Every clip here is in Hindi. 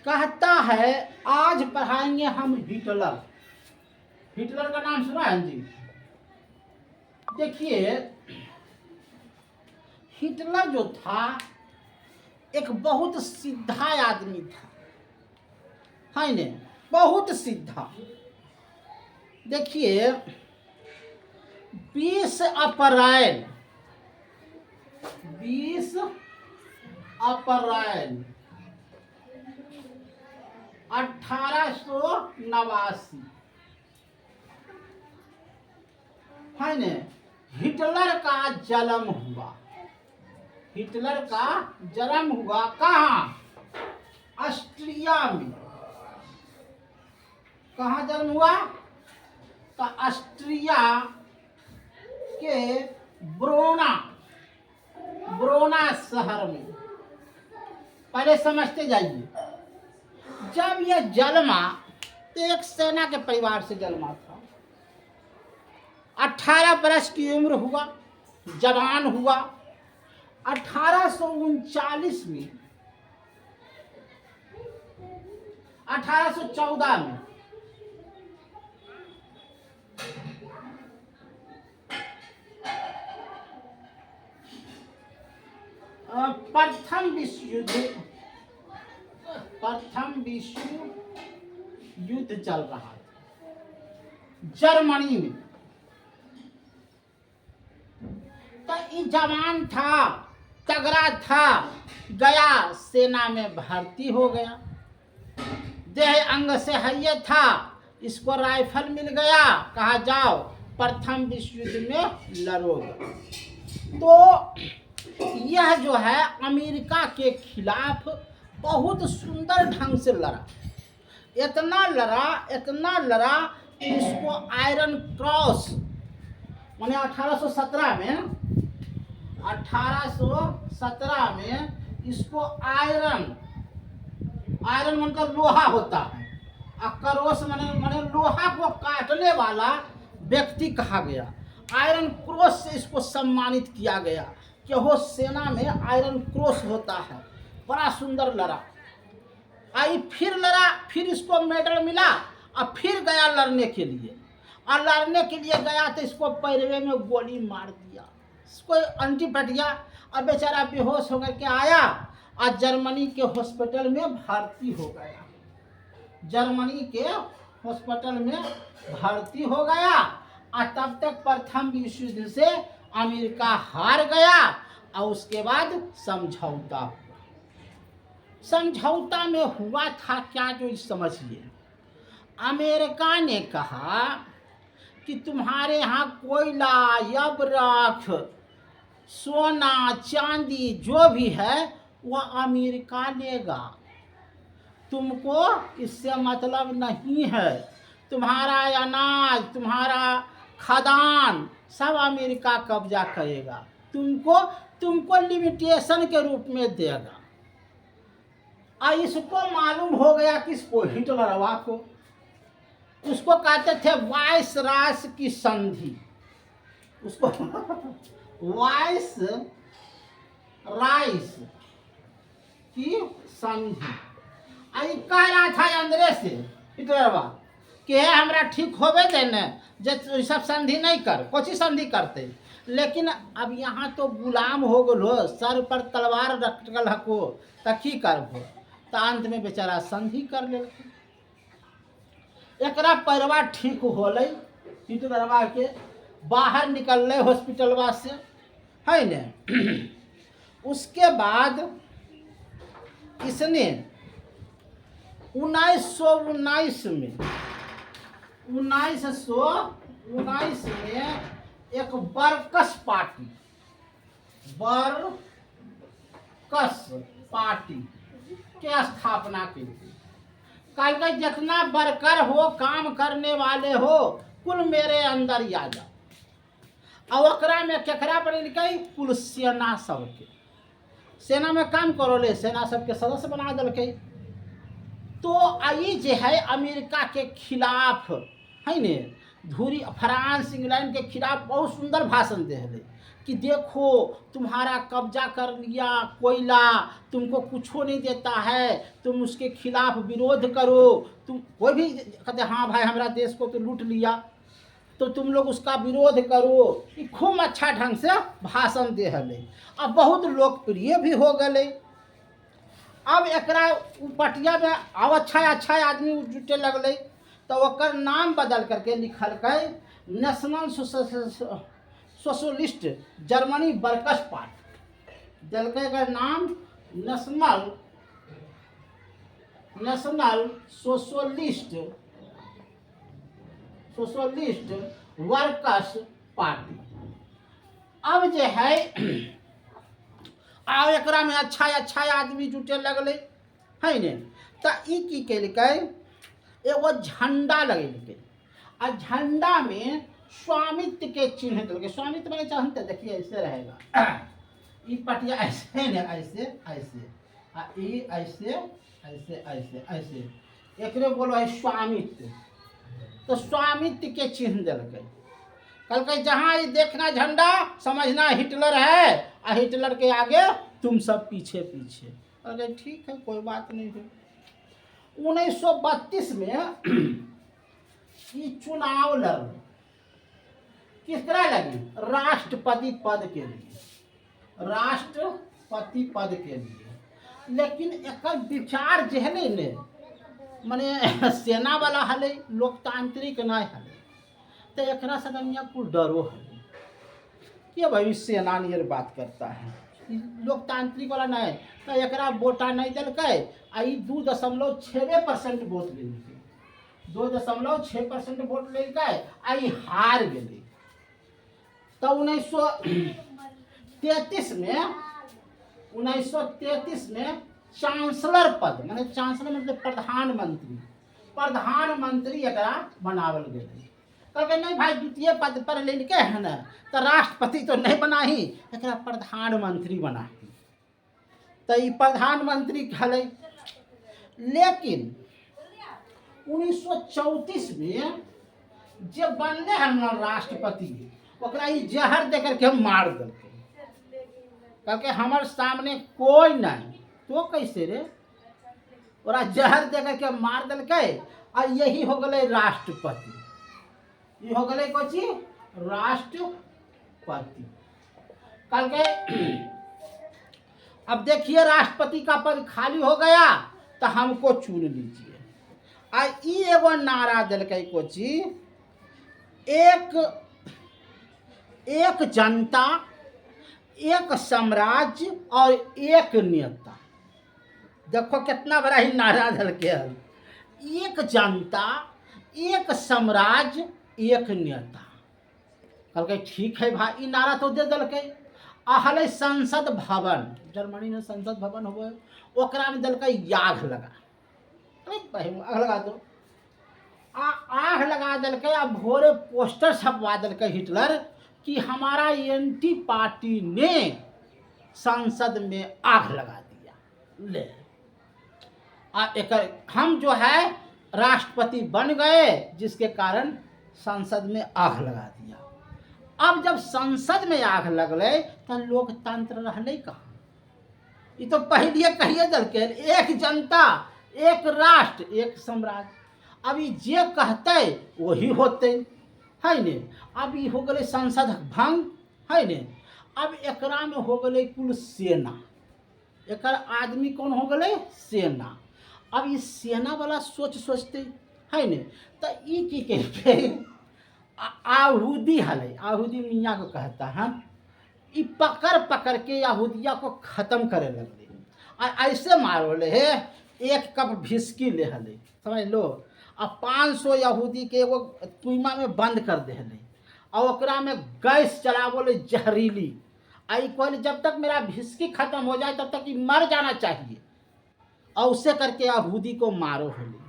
कहता है आज पढ़ाएंगे हम हिटलर। हिटलर का नाम सुना है जी? देखिए, हिटलर जो था एक बहुत सीधा आदमी था, है ने, बहुत सीधा। देखिए 20 अप्रैल 1889 है ने, हिटलर का जन्म हुआ। हिटलर का जन्म हुआ कहाँ? ऑस्ट्रिया में। कहाँ जन्म हुआ? तो ऑस्ट्रिया के ब्रोना शहर में। पहले समझते जाइए, जब यह जन्मा तो एक सेना के परिवार से जन्मा था। 18 बरस की उम्र हुआ, जवान हुआ। 1839 में 1814 में प्रथम विश्व युद्ध चल रहा था जर्मनी में। तो ये जवान था, तगड़ा था, गया सेना में भर्ती हो गया। देह अंग से हइये था, इसको राइफल मिल गया, कहा जाओ प्रथम विश्व युद्ध में लड़ोगे। तो यह जो है अमेरिका के खिलाफ बहुत सुंदर ढंग से लड़ा। इतना लड़ा कि इसको आयरन क्रॉस, माने 1817 में इसको आयरन मतलब लोहा होता है, और क्रॉस माने लोहा को काटने वाला व्यक्ति कहा गया। आयरन क्रॉस से इसको सम्मानित किया गया कि वो सेना में आयरन क्रॉस होता है। बड़ा सुंदर लड़ा। आई फिर लड़ा, फिर इसको मेडल मिला, और फिर गया लड़ने के लिए। और लड़ने के लिए गया तो इसको पैरवे में गोली मार दिया, इसको अंटी पटिया, और बेचारा बेहोश होकर के आया और जर्मनी के हॉस्पिटल में भर्ती हो गया। जर्मनी के हॉस्पिटल में भर्ती हो गया। और तब तक प्रथम विश्व युद्ध से अमेरिका हार गया। और उसके बाद समझौता हुआ। समझौता में हुआ था क्या, जो समझिए। अमेरिका ने कहा कि तुम्हारे यहाँ कोयला, यबरख, सोना, चांदी जो भी है वह अमेरिका लेगा, तुमको इससे मतलब नहीं है। तुम्हारा अनाज, तुम्हारा खदान सब अमेरिका कब्जा करेगा, तुमको लिमिटेशन के रूप में देगा। और इसको मालूम हो गया, किसको? हिटलरवा को। उसको कहते थे वाइस रास की संधि। उसको वाइस राइस की संधि। आई कह रहा था अंदर से हिटलरवा कि है हमरा ठीक होवे दे न, जे सब संधि नहीं कर, कोची संधि करते। लेकिन अब यहाँ तो गुलाम हो गलो, सर पर तलवार रखल हको, तो की करबो? तो अंत में बेचारा संधि कर ले। एकरा पैरवा ठीक होले, हिटलरवा के बाहर निकल हॉस्पिटलवा से, है न। उसके बाद इसने 1919 में एक वर्कर्स पार्टी के स्थापना की। कल का जितना वर्कर हो, काम करने वाले हो, कुल मेरे अंदर आ जाओ। और ओकरा में केकरा बने लिखे? कुल सेना सबके, सेना में काम करोले, सेना सबके सदस्य बना दिलके। तो आई जे है अमेरिका के खिलाफ, है ने, धूरी फ्रांस इंग्लैंड के खिलाफ बहुत सुंदर भाषण दे कि देखो तुम्हारा कब्जा कर लिया कोयला, तुमको कुछ नहीं देता है, तुम उसके खिलाफ विरोध करो। तुम कोई भी कहते हाँ भाई हमारा देश को तो लूट लिया, तो तुम लोग उसका विरोध करो। ये खूब अच्छा ढंग से भाषण दे हले, अब बहुत लोकप्रिय भी हो गए। अब एकरा पटिया में अब अच्छा अच्छा आदमी जुटे लगले, तो ओकर नाम बदल करके लिखल national socialist Germany workers party दिलकै एकर नाम नेशनल सोशलिस्ट वर्कर्स पार्टी। अब जे है आ एकरा में अच्छा अच्छा आदमी जुटे लगले है ने, तो ई की केलकै एगो झंडा लगेलकै, आ झंडा में स्वामित्व के चिन्ह देलकै। स्वामित्व मैंने चाहते देखिए ऐसे रहेगा, ई पटिया ऐसे ने, ऐसे ऐसे आ ई ऐसे ऐसे ऐसे ऐसे, एकरे बोलो है स्वामित्व। तो स्वामित्व के चिन्ह दिलकै, कहलकै जहाँ ये देखना झंडा समझना हिटलर है, और हिटलर के आगे तुम सब पीछे पीछे। अरे ठीक है कोई बात नहीं है। 1932 में ये चुनाव लड़, किस तरह लगी? राष्ट्रपति पद के लिए, राष्ट्रपति पद के लिए। लेकिन एक विचार जे है ने माने सेना वाला हले, लोकतांत्रिक नहीं हले, तो एकरा से कुछ डरो है कि भाई सेना नियर बात करता है, लोकतांत्रिक वाला नहीं, तो एकरा वोटा नहीं दिलकै। आ 2.6% वोट लेलकै, 2.6% वोट लेलकै, आ हार गेलै। तो 1933 में चांसलर पद, माने चांसलर मतलब प्रधानमंत्री एकरा बनावल गेलै। कहलकै नहीं भाई द्वितीय पद पर लेलकै है ना, तो राष्ट्रपति तो नहीं बनाही, एकरा प्रधानमंत्री बनाही। तो ये प्रधानमंत्री कहले। लेकिन 1934 में जे बनले है ना राष्ट्रपति, ओकरा ई जहर दे करके मार देलकै। कहलकै हमारे सामने कोई नहीं, तो कैसे रे? ओरा जहर दे करके मार देलकै, और यही हो गए राष्ट्रपति। ये हो गए कोची राष्ट्रपति। कल के अब देखिए राष्ट्रपति का पद खाली हो गया, तो हमको चुन लीजिए। आ एगो नारा दिलकै कोची, एक जनता, एक साम्राज्य और एक नेता। देखो कितना बड़ा ही नारा दिलकै है, एक जनता, एक साम्राज्य, एक नेता। कहलकै ठीक है भाई, ई नारा तो दे दिलकै। हले संसद भवन, जर्मनी में संसद भवन हुए, ओकरा में दिलकै आग लगा। अरे भाई आग लगा दो, आग लगा दिलकै। आ भोरे पोस्टर छपवा दिलकै हिटलर कि हमारा एंटी पार्टी ने संसद में आग लगा दिया। ले हम जो है राष्ट्रपति बन गए, जिसके कारण संसद में आग लगा दिया। अब जब संसद में आग लगले तो लोकतंत्र रहले कहाँ? ये तो पहले कहिए दिलकै एक जनता, एक राष्ट्र, एक साम्राज्य। अब ये जे कहते वही होते है ने। अब ये हो गए संसद भंग है ने। अब एकरा में हो गए कुल सेना, एकर आदमी कौन हो गए? सेना। अब ये सेना वाला सोचते है ने, तो ई की कहते आहूदी हले, आहूदी मियाँ को कहता है। ई पकड़ के यहूदिया को खत्म करे लगले। ऐसे मारो ले है, एक कप भिस्की ले हले, समझ लो। अब 500 यहूदी के वो कुइमा में बंद कर दे हले, और ओकरा में गैस चलावो ले जहरीली। आई कहले जब तक मेरा भिस्की खत्म हो जाए तब तक ये मर जाना चाहिए, और उसे करके यहूदी को मारो हले।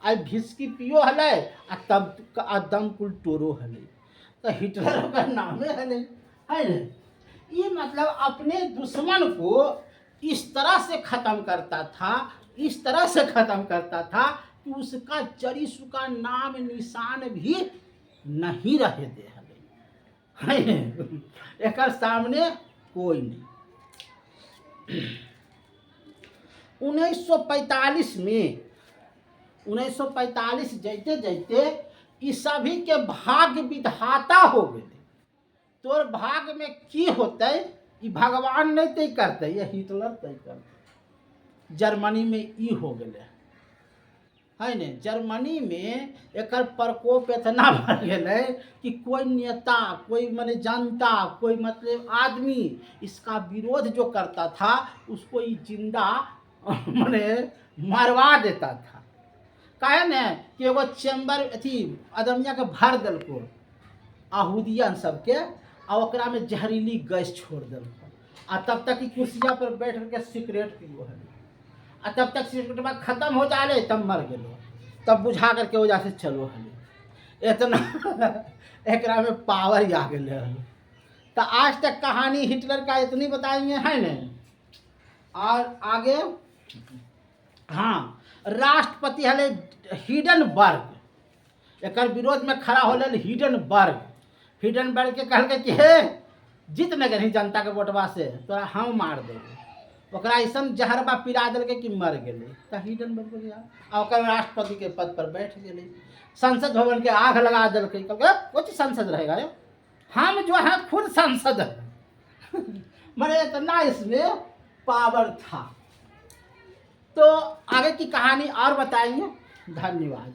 आई भिस्की पियो हले, आ तब दम कुल टोरो हले। तो हिटलर का नाम है ना। ये मतलब अपने दुश्मन को इस तरह से खत्म करता था, इस तरह से खत्म करता था कि उसका जरी सुका नाम निशान भी नहीं रहे दे हले। है एकर सामने कोई नहीं। 1945 में 1945 जैते जैते ई सभी के भाग्य विधाता हो गए। तोर भाग्य में की होते ई भगवान नहीं तय करते, ये हिटलर तय करते। जर्मनी में ई हो गए है ने। जर्मनी में एकर प्रकोप इतना बढ़ गए कि कोई नेता, कोई माने जनता, कोई मतलब आदमी इसका विरोध जो करता था उसको ये जिंदा माने मरवा देता था। काहे ने कि एगो चैम्बर अथी अदमिया के भर दिलको आहूदियन सबके, आ ओकरा में जहरीली गैस छोड़ दिलको, आ तब तक कुर्सिया पर बैठ के सिगरेट पियो है, आ तब तक सिगरेट खत्म हो जाए तब मर गए, तब बुझा करके वजह से चलो हले इतना एकरा में पावर आ गए। तो आज तक कहानी हिटलर का इतनी बताएंगे है न। और आगे हाँ, राष्ट्रपति हले हिडेनबर्ग, एकर विरोध में खड़ा होले हिडेनबर्ग। हिडेनबर्ग के कहल कि हे जीत न गई जनता के वोटवा से तोरा हम मार देंगे, ओकरा ऐसा जहरबा पिला दिल कि मर गए। तो हिडेनबर्ग गया और राष्ट्रपति के पद पर बैठ गए। संसद भवन के आग लगा दिल, कुछ संसद रहेगा रे, हम जो है खुद संसद है मैंने इतना इसमें पावर था। तो आगे की कहानी और बताएंगे। धन्यवाद।